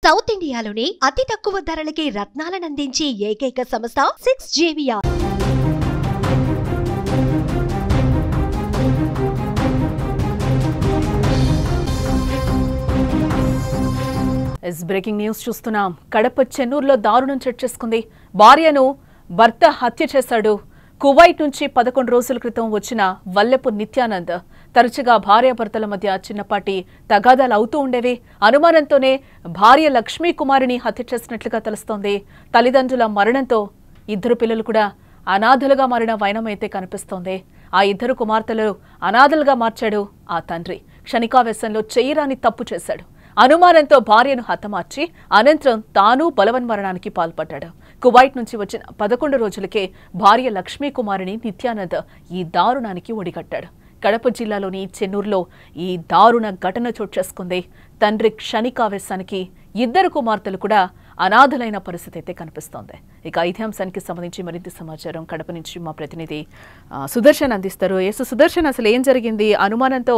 South ఇండియాలోనే అతి తక్కువ ధరలకి రత్నాలనందించే ఏకైక సంస్థ 6JVR. బ్రేకింగ్ న్యూస్ చూస్తున్నాం. కడప చెన్నూరులో దారుణం చోటు చేసుకుంది. భార్యను భర్త హత్య చేశాడు. కువైట్ నుంచి 11 రోజుల క్రితం వచ్చిన వల్లెపు నిత్యానంద్. తరచుగా భార్యాభర్తల మధ్య చిన్నపాటి తగాదాలు అవుతూ ఉండేవి. అనుమానంతోనే భార్య లక్ష్మీ కుమారిని హత్య చేసినట్లుగా తెలుస్తోంది. తల్లిదండ్రుల మరణంతో 2 పిల్లలు కూడా అనాథలుగా మారిన వైనమైతే కనిపిస్తోంది. ఆ 2 కుమార్తెలు అనాథలుగా మార్చాడు ఆ తండ్రి. క్షణికావేశంలో చేయరాని తప్పు చేశాడు. అనుమానంతో భార్యను హతమార్చి అనంతరం తాను బలవన్మరణానికి పాల్పడ్డాడు. కువైట్ నుంచి వచ్చిన 11 రోజులకే భార్య లక్ష్మీ కుమారిని నిత్యానంద్ ఈ దారుణానికి ఒడిగట్టాడు. కడప జిల్లాలోని చెన్నూరులో ఈ దారుణ ఘటన చోటు చేసుకుంది. తండ్రి క్షణికావేశానికి 2 కుమార్తెలు కూడా అనాథలైన పరిస్థితి అయితే కనిపిస్తోంది. ఇక ఇదే అంశానికి సంబంధించి మరింత సమాచారం కడప నుంచి మా ప్రతినిధి సుదర్శన్ అందిస్తారు. సుదర్శన్, అసలు ఏం జరిగింది? అనుమానంతో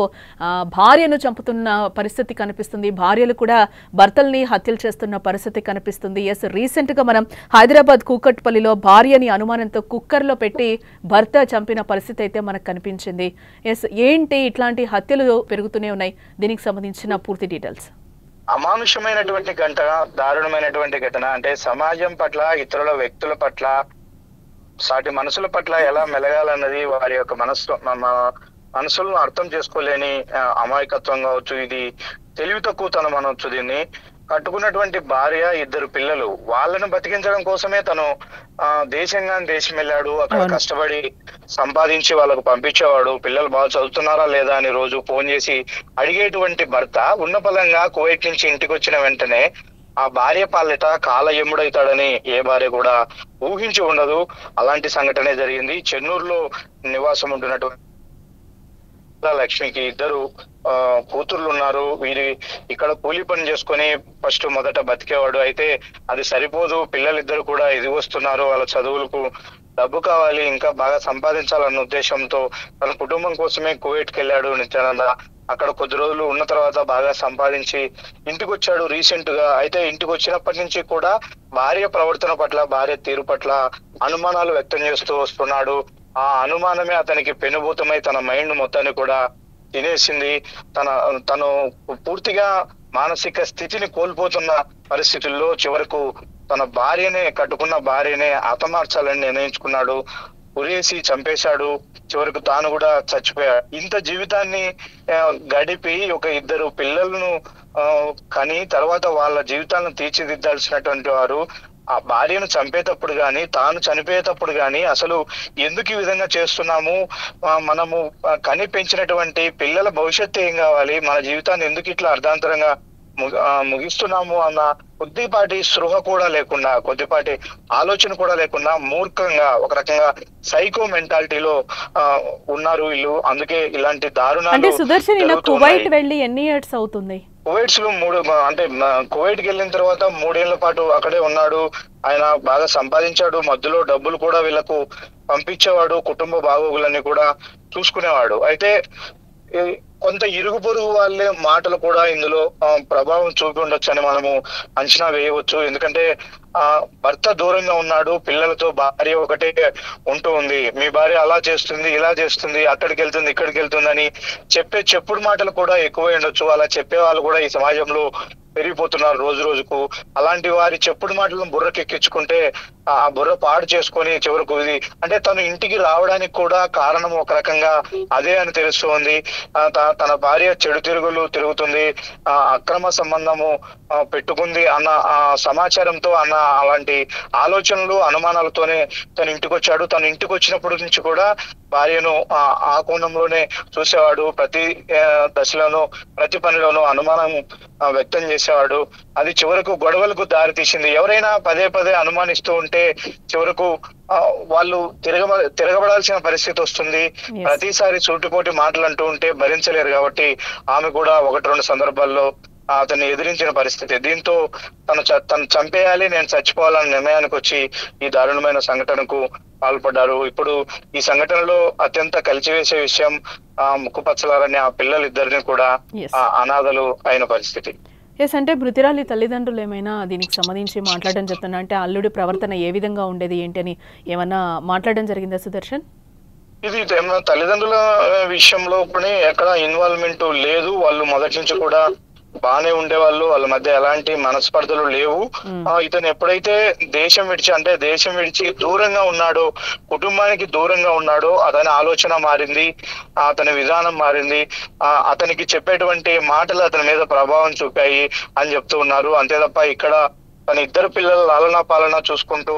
భార్యను చంపుతున్న పరిస్థితి కనిపిస్తుంది. భార్యలు కూడా భర్తల్ని హత్యలు చేస్తున్న పరిస్థితి కనిపిస్తుంది. రీసెంట్ గా మనం హైదరాబాద్ కూకట్పల్లిలో భార్యని అనుమానంతో కుక్కర్లో పెట్టి భర్త చంపిన పరిస్థితి అయితే మనకు కనిపించింది. ఏంటి ఇట్లాంటి హత్యలు పెరుగుతూనే ఉన్నాయి? దీనికి సంబంధించిన పూర్తి డీటెయిల్స్. అమానుషమైనటువంటి ఘటన, దారుణమైనటువంటి ఘటన. అంటే సమాజం పట్ల, ఇతరుల వ్యక్తుల పట్ల, సాటి మనసుల పట్ల ఎలా మెలగాలన్నది వారి యొక్క మనసులను అర్థం చేసుకోలేని అమాయకత్వం కావచ్చు, ఇది తెలివి తక్కువతనం అనవచ్చు. దీన్ని కట్టుకున్నటువంటి భార్య, 2 పిల్లలు, వాళ్ళను బతికించడం కోసమే తను దేశం వెళ్ళాడు. అక్కడ కష్టపడి సంపాదించి వాళ్ళకు పంపించేవాడు. పిల్లలు బాగా చదువుతున్నారా లేదా అని రోజు ఫోన్ చేసి అడిగేటువంటి భర్త ఉన్న పలంగా కువైట్ నుంచి ఇంటికి వచ్చిన వెంటనే ఆ భార్య పాలిట కాల ఎముడైతాడని ఏ భార్య కూడా ఊహించి ఉండదు. అలాంటి సంఘటనే జరిగింది. చెన్నూరులో నివాసం ఉంటున్నటువంటి లక్ష్మికి 2 కూతుర్లు ఉన్నారు. వీరి ఇక్కడ కూలీ పని చేసుకుని ఫస్ట్ మొదట బతికేవాడు. అయితే అది సరిపోదు, పిల్లలిద్దరు కూడా వస్తున్నారు, వాళ్ళ చదువులకు డబ్బు కావాలి, ఇంకా బాగా సంపాదించాలన్న ఉద్దేశంతో తన కుటుంబం కోసమే కువైట్కి వెళ్ళాడు నిత్యానంద. అక్కడ కొద్ది రోజులు ఉన్న తర్వాత బాగా సంపాదించి ఇంటికి వచ్చాడు రీసెంట్ గా. అయితే ఇంటికి వచ్చినప్పటి నుంచి కూడా భార్య ప్రవర్తన పట్ల, భార్య తీరు పట్ల అనుమానాలు వ్యక్తం చేస్తూ వస్తున్నాడు. ఆ అనుమానమే అతనికి పెనుభూతమై తన మైండ్ మొత్తాన్ని కూడా తినేసింది. తను పూర్తిగా మానసిక స్థితిని కోల్పోతున్న పరిస్థితుల్లో చివరకు తన కట్టుకున్న భార్యనే హతమార్చాలని నిర్ణయించుకున్నాడు. ఉరేసి చంపేశాడు. చివరకు తాను కూడా చచ్చిపోయాడు. ఇంత జీవితాన్ని గడిపి ఒక 2 పిల్లలను కని తర్వాత వాళ్ళ జీవితాలను తీర్చిదిద్దాల్సినటువంటి వారు ఆ భార్యను చంపేటప్పుడు గాని, తాను చనిపోయేటప్పుడు గాని అసలు ఎందుకు ఈ విధంగా చేస్తున్నాము, మనము కని పెంచినటువంటి పిల్లల భవిష్యత్తు ఏం కావాలి, మన జీవితాన్ని ఎందుకు ఇట్లా అర్ధాంతరంగా ముగిస్తున్నాము అన్న కొద్దిపాటి స్పృహ కూడా లేకుండా, కొద్దిపాటి ఆలోచన కూడా లేకుండా మూర్ఖంగా, ఒక రకంగా సైకో మెంటాలిటీలో ఉన్నారు వీళ్ళు. అందుకే ఇలాంటి దారుణాలు. సుదర్శన్, కువైట్ వెళ్ళి ఎన్ని ఇయర్స్ అవుతుంది? కువైట్స్ లో కువైట్కి వెళ్ళిన తర్వాత 3 ఏళ్ల పాటు అక్కడే ఉన్నాడు. ఆయన బాగా సంపాదించాడు. మధ్యలో డబ్బులు కూడా వీళ్ళకు పంపించేవాడు. కుటుంబ బాగోగులన్నీ కూడా చూసుకునేవాడు. అయితే కొంత ఇరుగు పొరుగు వాళ్ళే మాటలు కూడా ఇందులో ప్రభావం చూపి ఉండొచ్చు అని మనము అంచనా వేయవచ్చు. ఎందుకంటే భర్త దూరంగా ఉన్నాడు, పిల్లలతో భార్య ఒకటే ఉంటూ ఉంది. మీ భార్య అలా చేస్తుంది, ఇలా చేస్తుంది, అక్కడికి వెళ్తుంది, ఇక్కడికి వెళ్తుంది అని చెప్పే చెప్పుడు మాటలు కూడా ఎక్కువై ఉండొచ్చు. అలా చెప్పే వాళ్ళు కూడా ఈ సమాజంలో పెరిగిపోతున్నారు రోజు రోజుకు. అలాంటి వారి చెప్పుడు మాటలను బుర్రకెక్కించుకుంటే ఆ బుర్ర పాడు చేసుకొని చివరకు ఇది అంటే తను ఇంటికి రావడానికి కూడా కారణం ఒక రకంగా అదే అని తెలుస్తుంది. తన భార్య చెడు తిరుగుతుంది, అక్రమ సంబంధము పెట్టుకుంది అన్న సమాచారంతో, అలాంటి ఆలోచనలు, అనుమానాలతోనే తను ఇంటికి వచ్చాడు. తను ఇంటికి వచ్చినప్పటి నుంచి కూడా భార్యను ఆ కోణంలోనే చూసేవాడు. ప్రతి దశలోనూ, ప్రతి పనిలోనూ అనుమానం వ్యక్తం చేసేవాడు. అది చివరకు గొడవలకు దారి తీసింది. ఎవరైనా పదే అనుమానిస్తూ ఉంటే చివరకు వాళ్ళు తిరగబడాల్సిన పరిస్థితి వస్తుంది. ప్రతిసారి సూటిపోటి మాటలు అంటూ ఉంటే భరించలేరు. కాబట్టి ఆమె కూడా 1-2 సందర్భాల్లో అతన్ని ఎదిరించిన పరిస్థితి. దీంతో తను చంపేయాలి, నేను చచ్చిపోవాలనే నిర్ణయానికి వచ్చి ఈ దారుణమైన సంఘటనకు పాల్పడ్డారు. ఇప్పుడు ఈ సంఘటనలో అత్యంత కలిచివేసే విషయం ముక్కుపచ్చలారని ఆ పిల్లలిద్దరిని కూడా అనాథలు అయిన పరిస్థితి. ఎస్, అంటే మృతురాలి తల్లిదండ్రులు ఏమైనా దీనికి సంబంధించి మాట్లాడడం చెప్తున్నా, అంటే అల్లుడి ప్రవర్తన ఏ విధంగా ఉండేది ఏంటి అని ఏమన్నా మాట్లాడడం జరిగిందా సుదర్శన్? ఇది తల్లిదండ్రుల విషయంలో కూడా ఎక్కడ ఇన్వాల్వ్మెంట్ లేదు. వాళ్ళు మొదటి నుంచి కూడా బానే ఉండేవాళ్ళు, వాళ్ళ మధ్య ఎలాంటి మనస్పర్ధలు లేవు. ఇతను ఎప్పుడైతే దేశం విడిచి దూరంగా ఉన్నాడో, కుటుంబానికి దూరంగా ఉన్నాడో, అతని ఆలోచన మారింది, అతని విధానం మారింది, అతనికి చెప్పేటువంటి మాటలు అతని మీద ప్రభావం చూపాయి అని చెప్తూ ఉన్నారు. అంతే తప్ప ఇక్కడ తన ఇద్దరు పిల్లల లాలన పాలన చూసుకుంటూ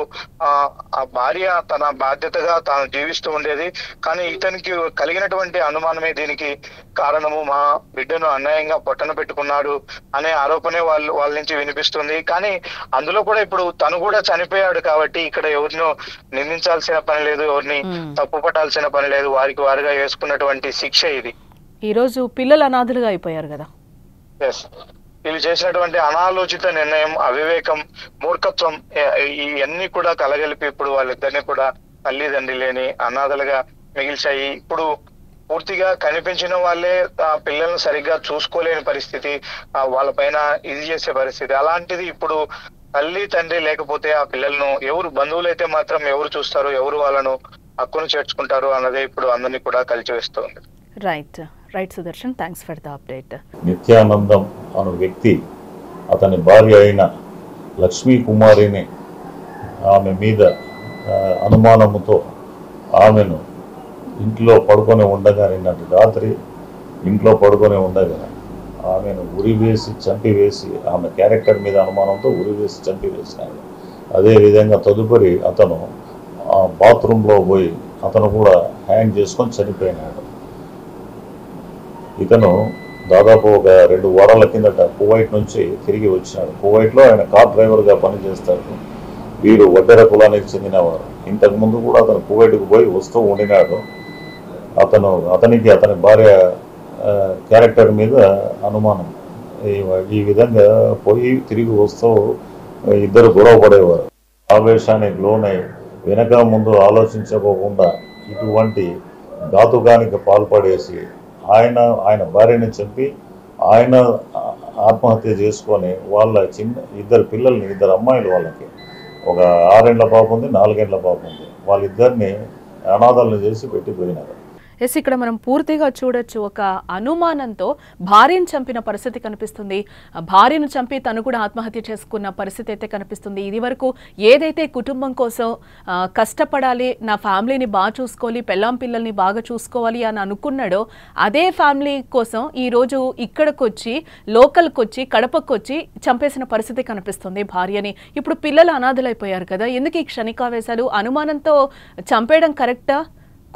ఆ భార్య తన బాధ్యతగా తాను జీవిస్తూ ఉండేది. కానీ ఇతనికి కలిగినటువంటి అనుమానమే దీనికి కారణము. మా బిడ్డను అన్యాయంగా పొట్టన పెట్టుకున్నాడు అనే ఆరోపణే వాళ్ళ నుంచి వినిపిస్తుంది. కానీ అందులో కూడా ఇప్పుడు తను కూడా చనిపోయాడు కాబట్టి ఇక్కడ ఎవరినో నిందించాల్సిన పని లేదు, ఎవరిని తప్పు పట్టాల్సిన పని లేదు. వారికి వారిగా వేసుకున్నటువంటి శిక్ష ఇది. ఈ రోజు పిల్లలు అనాథలుగా అయిపోయారు కదా. ఎస్, వీళ్ళు చేసినటువంటి అనాలోచిత నిర్ణయం, అవివేకం, మూర్ఖత్వం ఇవన్నీ కూడా కలగలిపి ఇప్పుడు వాళ్ళిద్దరిని కూడా తల్లిదండ్రి లేని అనాథలుగా మిగిల్చాయి. ఇప్పుడు పూర్తిగా కనిపించిన వాళ్ళే ఆ పిల్లలను సరిగ్గా చూసుకోలేని పరిస్థితి, వాళ్ళపైన ఇది చేసే పరిస్థితి. అలాంటిది ఇప్పుడు తల్లి తండ్రి లేకపోతే ఆ పిల్లలను ఎవరు, బంధువులు అయితే మాత్రం ఎవరు చూస్తారు, ఎవరు వాళ్ళను హక్కును చేర్చుకుంటారు అన్నదే ఇప్పుడు అందరినీ కూడా కలిచివేస్తుంది. Right Sudarshan, thanks for the update. Nithyanandam అనే వ్యక్తి అతని భార్య అయిన లక్ష్మీ కుమారిని ఆమె మీద అనుమానముతో ఆమెను ఇంట్లో పడుకొని ఉండగా, నిన్నటి రాత్రి ఇంట్లో పడుకొని ఉండగా ఆమెను ఉరివేసి చంపివేసి, ఆమె క్యారెక్టర్ మీద అనుమానంతో ఉరివేసి చంపివేసినాడు. అదేవిధంగా తదుపరి అతను బాత్రూంలో పోయి అతను కూడా హ్యాంగ్ చేసుకొని చనిపోయినాడు. ఇతను దాదాపు ఒక 2 వారాల కిందట కువైట్ నుంచి తిరిగి వచ్చినాడు. కువైట్లో ఆయన కార్ డ్రైవర్గా పనిచేస్తాడు. వీరు వడ్డెర కులానికి చెందినవారు. ఇంతకుముందు కూడా అతను కువైట్కు పోయి వస్తూ ఉండినాడు. అతనికి అతని భార్య క్యారెక్టర్ మీద అనుమానం. ఈ విధంగా పోయి తిరిగి వస్తూ ఇద్దరు గొడవ పడేవారు. ఆవేశానికి లోనై వెనక ముందు ఆలోచించుకోకుండా ఇటువంటి ఘాతుకానికి పాల్పడేసి ఆయన భార్యని చంపి ఆయన ఆత్మహత్య చేసుకొని వాళ్ళ ఇద్దరు పిల్లల్ని, 2 అమ్మాయిలు, వాళ్ళకి ఒక 6 ఏళ్ల పాప ఉంది, 4 ఏళ్ల పాప ఉంది, వాళ్ళిద్దరిని అనాథాలను చేసి పెట్టిపోయినారు. ఎస్, ఇక్కడ మనం పూర్తిగా చూడొచ్చు, ఒక అనుమానంతో భార్యను చంపిన పరిస్థితి కనిపిస్తుంది. భార్యను చంపి తను కూడా ఆత్మహత్య చేసుకున్న పరిస్థితి అయితే కనిపిస్తుంది. ఇది వరకు ఏదైతే కుటుంబం కోసం కష్టపడాలి, నా ఫ్యామిలీని బాగా చూసుకోవాలి, పెళ్ళాం పిల్లల్ని బాగా చూసుకోవాలి అని అనుకున్నాడో, అదే ఫ్యామిలీ కోసం ఈరోజు ఇక్కడికి వచ్చి, లోకల్కి వచ్చి, కడపకు వచ్చి చంపేసిన పరిస్థితి కనిపిస్తుంది భార్యని. ఇప్పుడు పిల్లలు అనాథలైపోయారు కదా, ఎందుకు ఈ క్షణికావేశాలు? అనుమానంతో చంపేయడం కరెక్టా?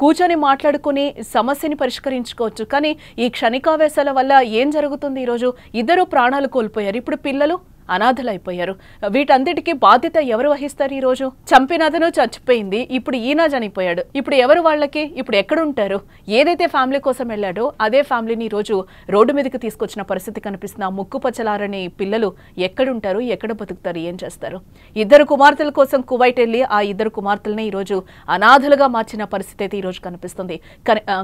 కూర్చొని మాట్లాడుకుని సమస్యని పరిష్కరించుకోవచ్చు. కానీ ఈ క్షణికావేశాల వల్ల ఏం జరుగుతుంది? ఈరోజు ఇద్దరు ప్రాణాలు కోల్పోయారు, ఇప్పుడు పిల్లలు అనాథలైపోయారు. వీటంతటికీ బాధ్యత ఎవరు వహిస్తారు? ఈరోజు చంపినదను చచ్చిపోయింది, ఇప్పుడు ఈయన చనిపోయాడు, ఇప్పుడు ఎవరు వాళ్ళకి? ఇప్పుడు ఎక్కడుంటారు? ఏదైతే ఫ్యామిలీ కోసం వెళ్ళాడో అదే ఫ్యామిలీని ఈరోజు రోడ్డు మీదకి తీసుకొచ్చిన పరిస్థితి కనిపిస్తుంది. ఆ ముక్కు పచ్చలారని పిల్లలు ఎక్కడుంటారు, ఎక్కడ బతుకుతారు, ఏం చేస్తారు? 2 కుమార్తెల కోసం కువైట్ వెళ్ళి ఆ 2 కుమార్తెలని ఈరోజు అనాథలుగా మార్చిన పరిస్థితి అయితే ఈరోజు కనిపిస్తుంది.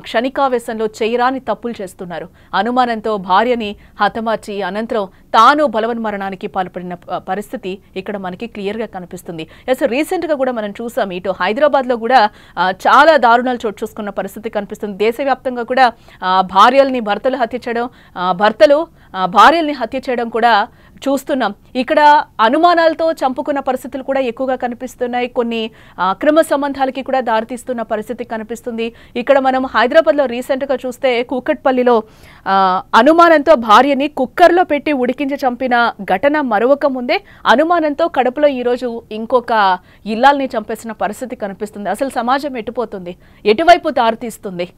క్షణికావేశంలో చేయరాని తప్పులు చేస్తున్నారు. అనుమానంతో భార్యని హతమార్చి అనంతరం తాను బలవన్మరణానికి పాల్పడిన పరిస్థితి ఇక్కడ మనకి క్లియర్ గా కనిపిస్తుంది. రీసెంట్ గా కూడా మనం చూసాం, ఇటు హైదరాబాద్ లో కూడా చాలా దారుణాలు చోటు చూసుకున్న పరిస్థితి కనిపిస్తుంది. దేశవ్యాప్తంగా కూడా భార్యల్ని భర్తలు హత్య చేయడం, భర్తలు భార్యల్ని హత్య చేయడం కూడా చూస్తున్నాం. ఇక్కడ అనుమానాలతో చంపుకున్న పరిస్థితులు కూడా ఎక్కువగా కనిపిస్తున్నాయి. కొన్ని అక్రమ సంబంధాలకి కూడా దారితీస్తున్న పరిస్థితి కనిపిస్తుంది. ఇక్కడ మనం హైదరాబాద్ లో రీసెంట్ గా చూస్తే కూకట్పల్లిలో అనుమానంతో భార్యని కుక్కర్లో పెట్టి ఉడికించి చంపిన ఘటన మరొక ముందే అనుమానంతో కడపలో ఈరోజు ఇంకొక ఇల్లాల్ని చంపేసిన పరిస్థితి కనిపిస్తుంది. అసలు సమాజం ఎటుపోతుంది, ఎటువైపు దారితీస్తుంది?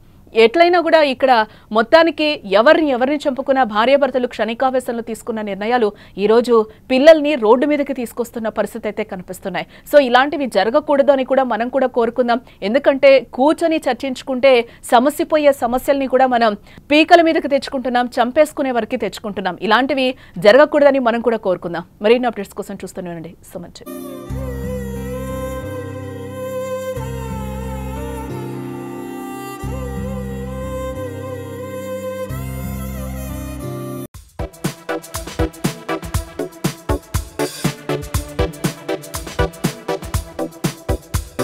ఎట్లయినా కూడా ఇక్కడ మొత్తానికి ఎవరిని చంపుకున్న భార్యాభర్తలు క్షణికావేశంలో తీసుకున్న నిర్ణయాలు ఈరోజు పిల్లల్ని రోడ్డు మీదకి తీసుకొస్తున్న పరిస్థితి అయితే కనిపిస్తున్నాయి. సో ఇలాంటివి జరగకూడదు అని కూడా మనం కూడా కోరుకుందాం. ఎందుకంటే కూర్చొని చర్చించుకుంటే సమస్యపోయే సమస్యల్ని కూడా మనం పీకల మీదకి తెచ్చుకుంటున్నాం, చంపేసుకునే వరకు తెచ్చుకుంటున్నాం. ఇలాంటివి జరగకూడదని మనం కూడా కోరుకుందాం. మరిన్ని అప్డేట్స్ కోసం చూస్తూనే ఉండండి సుమన్.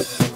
ఉంటారు.